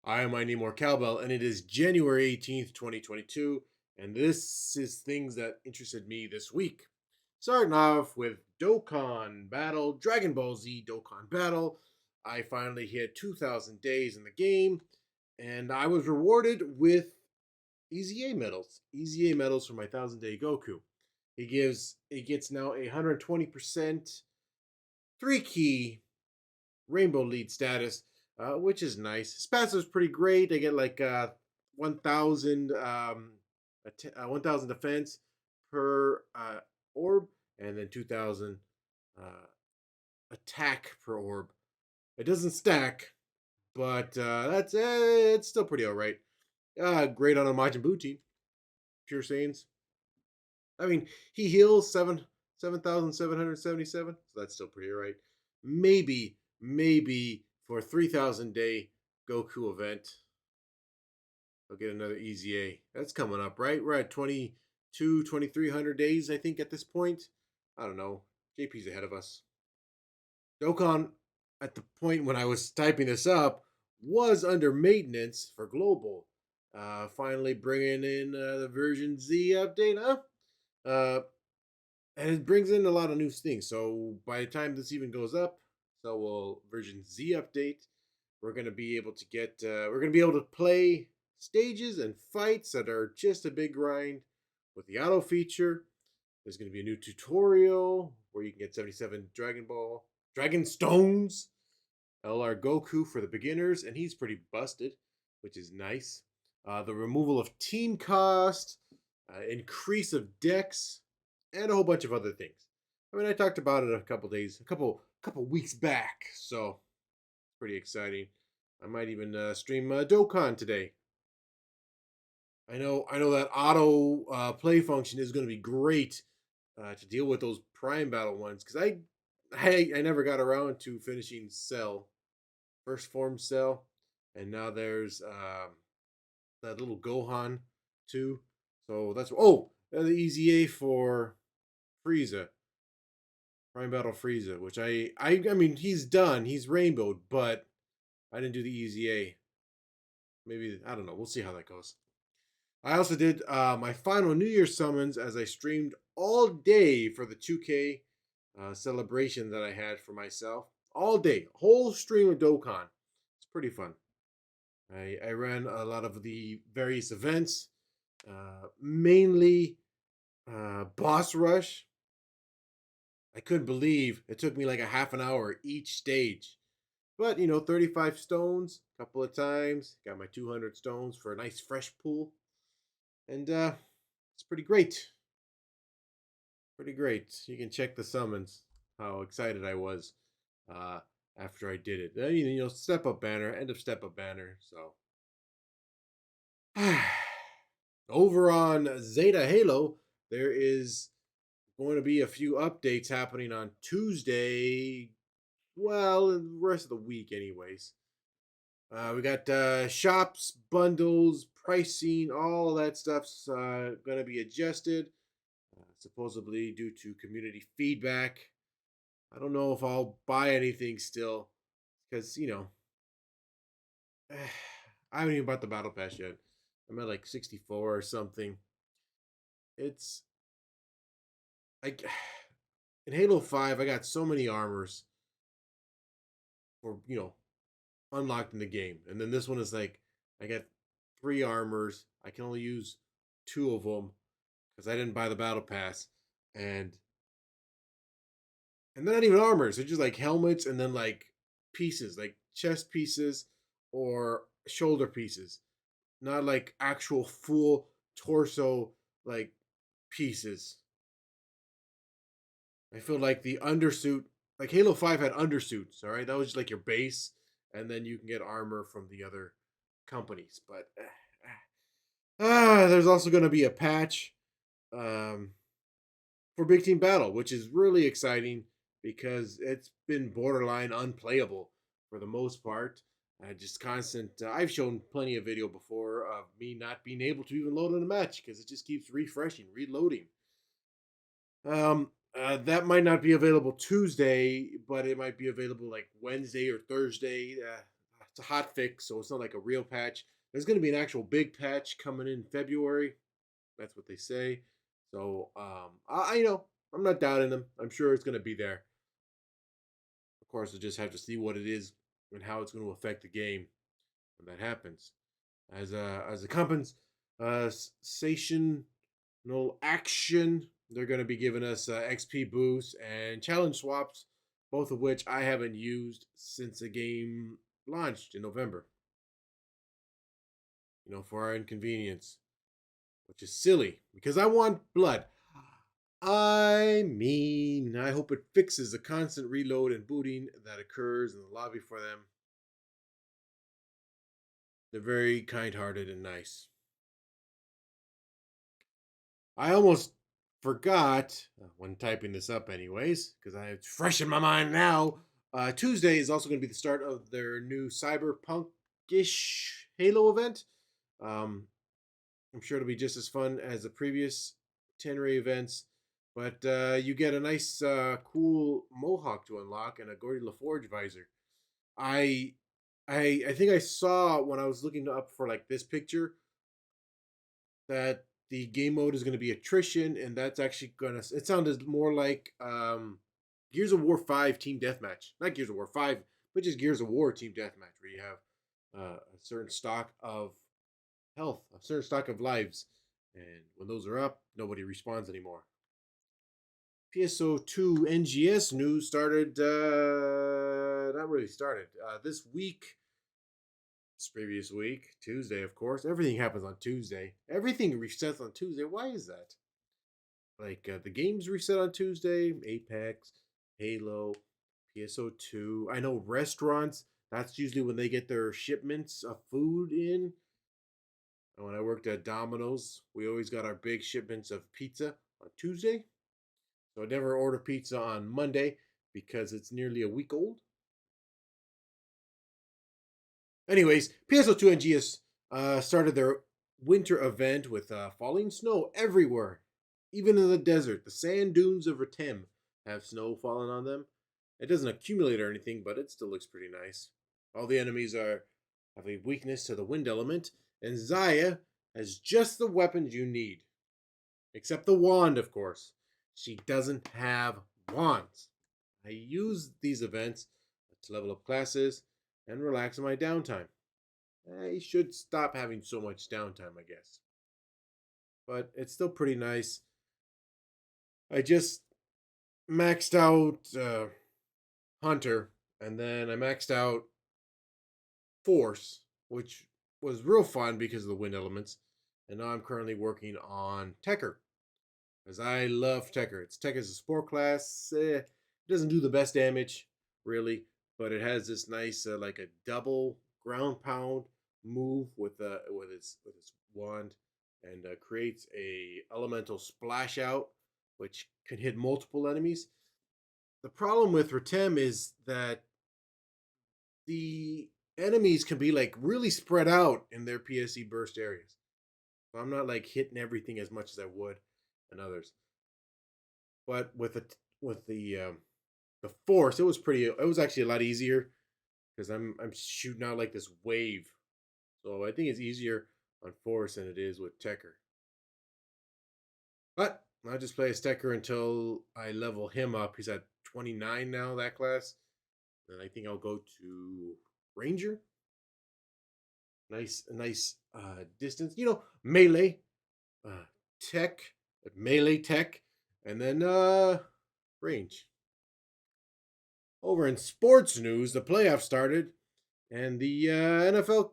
I am Ineedmorcowbell, and it is January 18th, 2022, and this is things that interested me this week. Starting off with Dokkan Battle, Dragon Ball Z Dokkan Battle. I finally hit 2,000 days in the game, and I was rewarded with EZA medals. EZA medals for my 1,000 day Goku. It gets now 120% 3 key Rainbow Lead status, which is nice. His is pretty great. They get like 1,000 1,000 defense per orb, and then 2,000 uh, attack per orb. It doesn't stack, but it's still pretty alright. Great on a Majin Buu team. Pure Saiyans. I mean, he heals 7,777, so that's still pretty alright. Maybe for 3,000 day Goku event, I'll get another EZA. That's coming up, right? We're at 2,300 days, I think, at this point. I don't know. JP's ahead of us. Dokkan, at the point when I was typing this up, was under maintenance for global. Finally bringing in the version Z update, huh? And it brings in a lot of new things. So by the time this even goes up, so will version Z update. We're gonna be able to play stages and fights that are just a big grind with the auto feature. There's gonna be a new tutorial where you can get 77 Dragon Stones. LR Goku for the beginners, and he's pretty busted, which is nice. The removal of team cost, increase of decks, and a whole bunch of other things. I mean, I talked about it a couple weeks back, so it's pretty exciting. I might even stream Dokkan today. I know that auto play function is going to be great to deal with those Prime Battle ones because I never got around to finishing Cell, first form Cell, and now there's that little Gohan too. So that's the EZA for Frieza, Prime Battle Frieza, which I mean he's done, he's rainbowed, but I didn't do the EZA. Maybe I don't know. We'll see how that goes. I also did my final New Year summons as I streamed all day for the 2K celebration that I had for myself. All day, whole stream of Dokkan. It's pretty fun. I ran a lot of the various events, mainly Boss Rush. I couldn't believe it took me like a half an hour each stage. But, 35 stones a couple of times. Got my 200 stones for a nice fresh pool. And it's pretty great. Pretty great. You can check the summons, how excited I was after I did it. Step up banner, end of step up banner. So over on Zeta Halo, there is going to be a few updates happening on Tuesday. Well, the rest of the week, anyways. We got shops, bundles, pricing, all that stuff's going to be adjusted, supposedly due to community feedback. I don't know if I'll buy anything still, because, I haven't even bought the Battle Pass yet. I'm at like 64 or something. It's like in Halo 5, I got so many armors for, unlocked in the game. And then this one is like, I got 3 armors. I can only use 2 of them because I didn't buy the Battle Pass. And they're not even armors. They're just like helmets and then like pieces, like chest pieces or shoulder pieces. Not like actual full torso like pieces. I feel like the undersuit, like Halo 5 had undersuits, all right? That was just like your base, and then you can get armor from the other companies. But there's also going to be a patch for Big Team Battle, which is really exciting because it's been borderline unplayable for the most part. Just constant. I've shown plenty of video before of me not being able to even load in a match because it just keeps refreshing, reloading. That might not be available Tuesday, but it might be available like Wednesday or Thursday. it's a hot fix, so it's not like a real patch. There's going to be an actual big patch coming in February. That's what they say. So I know I'm not doubting them. I'm sure it's going to be there. Of course, we'll just have to see what it is and how it's going to affect the game when that happens. As a compensation, action, they're going to be giving us XP boosts and challenge swaps, both of which I haven't used since the game launched in November. For our inconvenience, which is silly because I want blood. I hope it fixes the constant reload and booting that occurs in the lobby for them. They're very kind-hearted and nice. I almost forgot when typing this up, anyways, because it's fresh in my mind now. Tuesday is also going to be the start of their new cyberpunk-ish Halo event. I'm sure it'll be just as fun as the previous Tenere events, but you get a nice, cool mohawk to unlock and a Gordy LaForge visor. I, I think I saw when I was looking up for like this picture that the game mode is going to be attrition, and that's actually gonna. It sounded more like Gears of War 5 Team Deathmatch, not Gears of War 5, but just Gears of War Team Deathmatch, where you have a certain stock of health, a certain stock of lives, and when those are up, nobody responds anymore. PSO2NGS news started, not really started, this week. This previous week, Tuesday, of course. Everything happens on Tuesday. Everything resets on Tuesday. Why is that? Like the games reset on Tuesday, Apex, Halo, PSO2. I know restaurants, that's usually when they get their shipments of food in. And when I worked at Domino's, we always got our big shipments of pizza on Tuesday. So I never order pizza on Monday because it's nearly a week old. Anyways, PSO2NGS started their winter event with falling snow everywhere, even in the desert. The sand dunes of Retem have snow falling on them. It doesn't accumulate or anything, but it still looks pretty nice. All the enemies have a weakness to the wind element, and Zaya has just the weapons you need. Except the wand, of course. She doesn't have wands. I use these events to level up classes and relax in my downtime. I should stop having so much downtime, I guess. But it's still pretty nice. I just maxed out Hunter, and then I maxed out Force, which was real fun because of the wind elements. And now I'm currently working on Tekker, as I love Tekker. Tekker is a sport class. It doesn't do the best damage, really, but it has this nice, like a double ground pound move with its wand, and creates a elemental splash out, which can hit multiple enemies. The problem with Retem is that the enemies can be like really spread out in their PSE burst areas. So I'm not like hitting everything as much as I would in others. But the force, it was actually a lot easier because I'm shooting out like this wave. So I think it's easier on force than it is with Tekker. But I'll just play as Tekker until I level him up. He's at 29 now, that class. And I think I'll go to Ranger. Nice distance. Melee, tech, melee tech, and then range. Over in sports news, the playoffs started, and the NFL,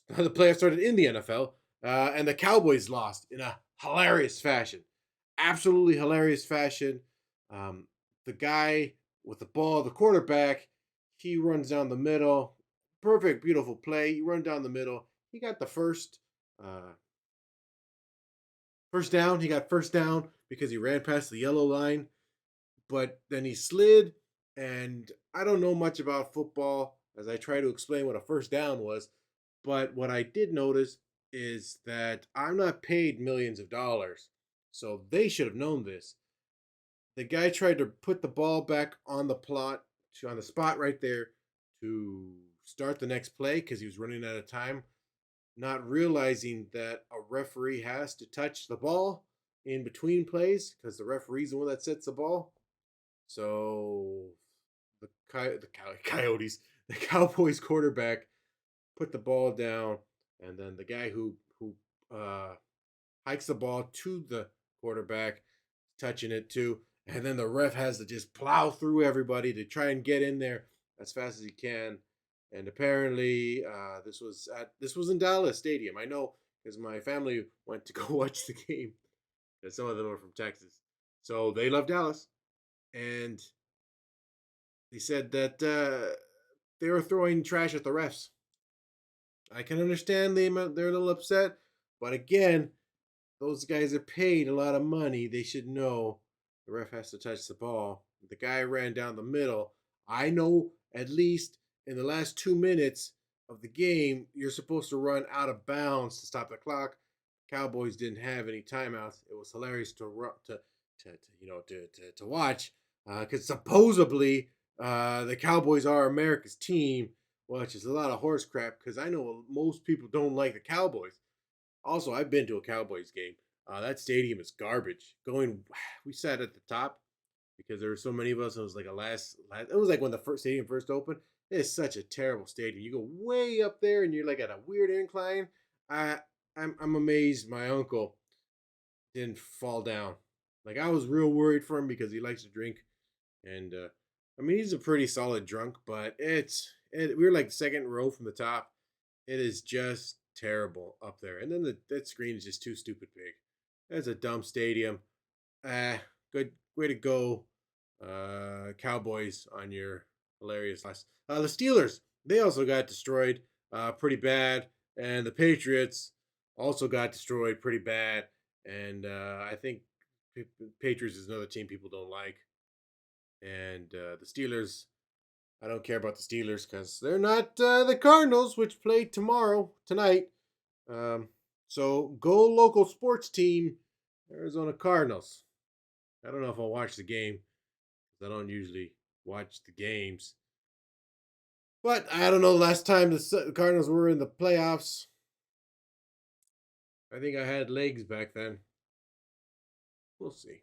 the playoffs started in the NFL, and the Cowboys lost in a hilarious fashion. Absolutely hilarious fashion. The guy with the ball, the quarterback, he runs down the middle. Perfect, beautiful play. He run down the middle. He got the first down. He got first down because he ran past the yellow line, but then he slid. And I don't know much about football as I try to explain what a first down was, but what I did notice is that I'm not paid millions of dollars, so they should have known this. The guy tried to put the ball back on the spot right there to start the next play because he was running out of time, not realizing that a referee has to touch the ball in between plays because the referee's the one that sets the ball. So Coyotes, the Cowboys quarterback put the ball down, and then the guy who uh, hikes the ball to the quarterback, touching it too, and then the ref has to just plow through everybody to try and get in there as fast as he can. And apparently, this was in Dallas Stadium. I know because my family went to go watch the game. And some of them are from Texas, so they love Dallas, and they said that they were throwing trash at the refs. I can understand they're a little upset, but again, those guys are paid a lot of money. They should know the ref has to touch the ball. The guy ran down the middle. I know at least in the last 2 minutes of the game, you're supposed to run out of bounds to stop the clock. Cowboys didn't have any timeouts. It was hilarious to watch because supposedly the Cowboys are America's team, which is a lot of horse crap because I know most people don't like the Cowboys. Also, I've been to a Cowboys game. That stadium is garbage. We sat at the top because there were so many of us. It was like it was like when the first stadium first opened. It's such a terrible stadium. You go way up there and you're like at a weird incline. I I'm amazed my uncle didn't fall down. Like I was real worried for him because he likes to drink, and I mean he's a pretty solid drunk, but we were like second row from the top. It is just terrible up there. And then that screen is just too stupid big. That's a dumb stadium. Good way to go, Cowboys, on your hilarious loss. The Steelers, they also got destroyed pretty bad. And the Patriots also got destroyed pretty bad. And I think Patriots is another team people don't like. And the Steelers, I don't care about the Steelers because they're not the Cardinals, which play tonight. Um, so go local sports team, Arizona Cardinals. I don't know if I'll watch the game because I don't usually watch the games. But I don't know. Last time the Cardinals were in the playoffs, I think I had legs back then. We'll see.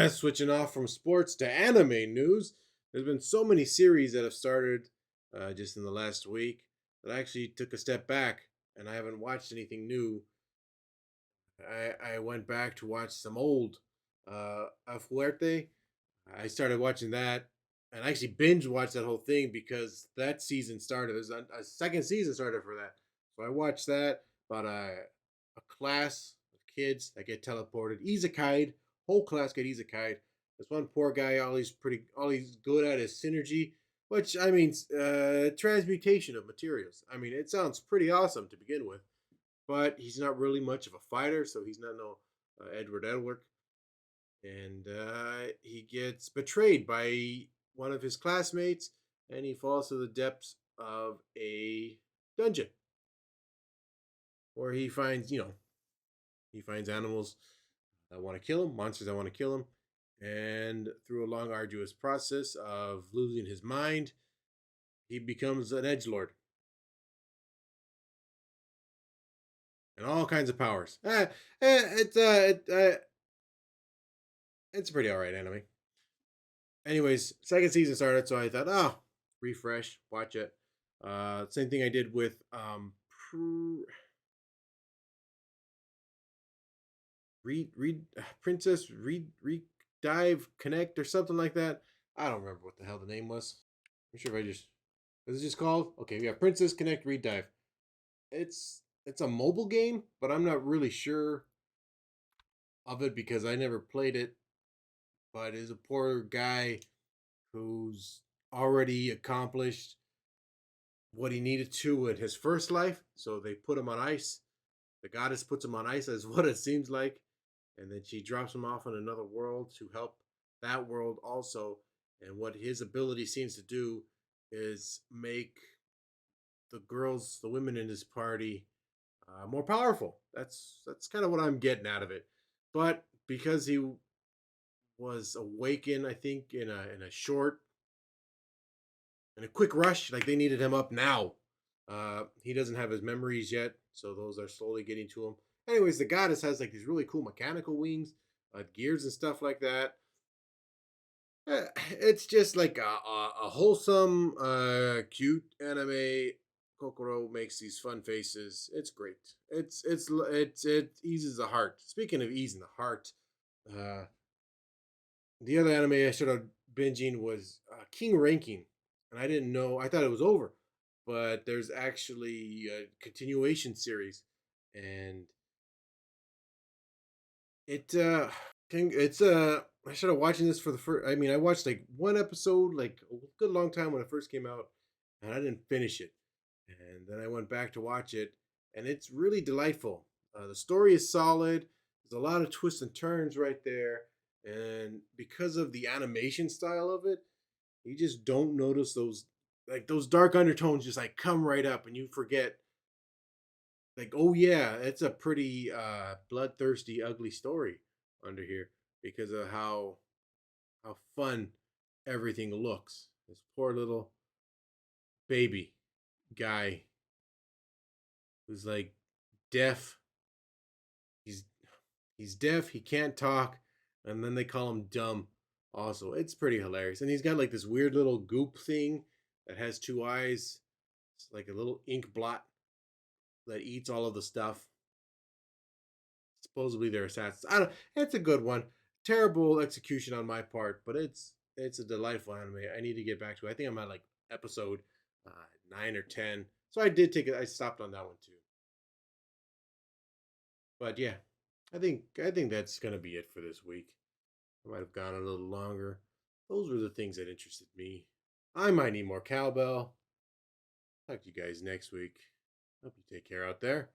Switching off from sports to anime news. There's been so many series that have started just in the last week that I actually took a step back and I haven't watched anything new. I went back to watch some old A Fuerte. I started watching that and I actually binge watched that whole thing because that season started. There's a second season started for that. So I watched that about a class of kids that get teleported. Isekai, whole class get isekai. This one poor guy, all he's good at is synergy, which I mean, transmutation of materials. I mean, it sounds pretty awesome to begin with, but he's not really much of a fighter, so he's not no Edward Elric, and he gets betrayed by one of his classmates, and he falls to the depths of a dungeon where he finds animals that want to kill him, monsters that want to kill him, and through a long, arduous process of losing his mind, he becomes an edge lord and all kinds of powers. It's pretty alright anime. Anyways, second season started, so I thought, refresh, watch it. Same thing I did with read Princess read dive connect or something like that. I don't remember what the hell the name was. I'm sure if I just is it just called? Okay, we have Princess Connect Read Dive. It's a mobile game, but I'm not really sure of it because I never played it. But it's a poor guy who's already accomplished what he needed to in his first life. So they put him on ice. The goddess puts him on ice, as what it seems like. And then she drops him off in another world to help that world also. And what his ability seems to do is make the women in his party, more powerful. That's kind of what I'm getting out of it. But because he was awakened, I think in a short in a quick rush. Like they needed him up now. He doesn't have his memories yet, so those are slowly getting to him. Anyways, the goddess has like these really cool mechanical wings, gears and stuff like that. It's just like a wholesome, cute anime. Kokoro makes these fun faces. It's great. It eases the heart. Speaking of easing the heart, uh, the other anime I started binging was King Ranking, and I didn't know. I thought it was over, but there's actually a continuation series, and it it's I started watching this for the first. I mean, I watched like one episode like a good long time when it first came out, and I didn't finish it. And then I went back to watch it, and it's really delightful. The story is solid. There's a lot of twists and turns right there, and because of the animation style of it, you just don't notice those dark undertones just like come right up, and you forget like, oh yeah, it's a pretty bloodthirsty, ugly story under here because of how fun everything looks. This poor little baby guy who's like deaf. He's he's deaf. He can't talk, and then they call him dumb. Also, it's pretty hilarious. And he's got like this weird little goop thing that has two eyes. It's like a little ink blot that eats all of the stuff. Supposedly they're assassins. I don't. It's a good one. Terrible execution on my part, but it's a delightful anime. I need to get back to it. I think I'm at like episode 9 or 10. So I did take it. I stopped on that one too. But yeah, I think that's gonna be it for this week. I might have gone a little longer. Those were the things that interested me. I might need more cowbell. Talk to you guys next week. Hope you take care out there.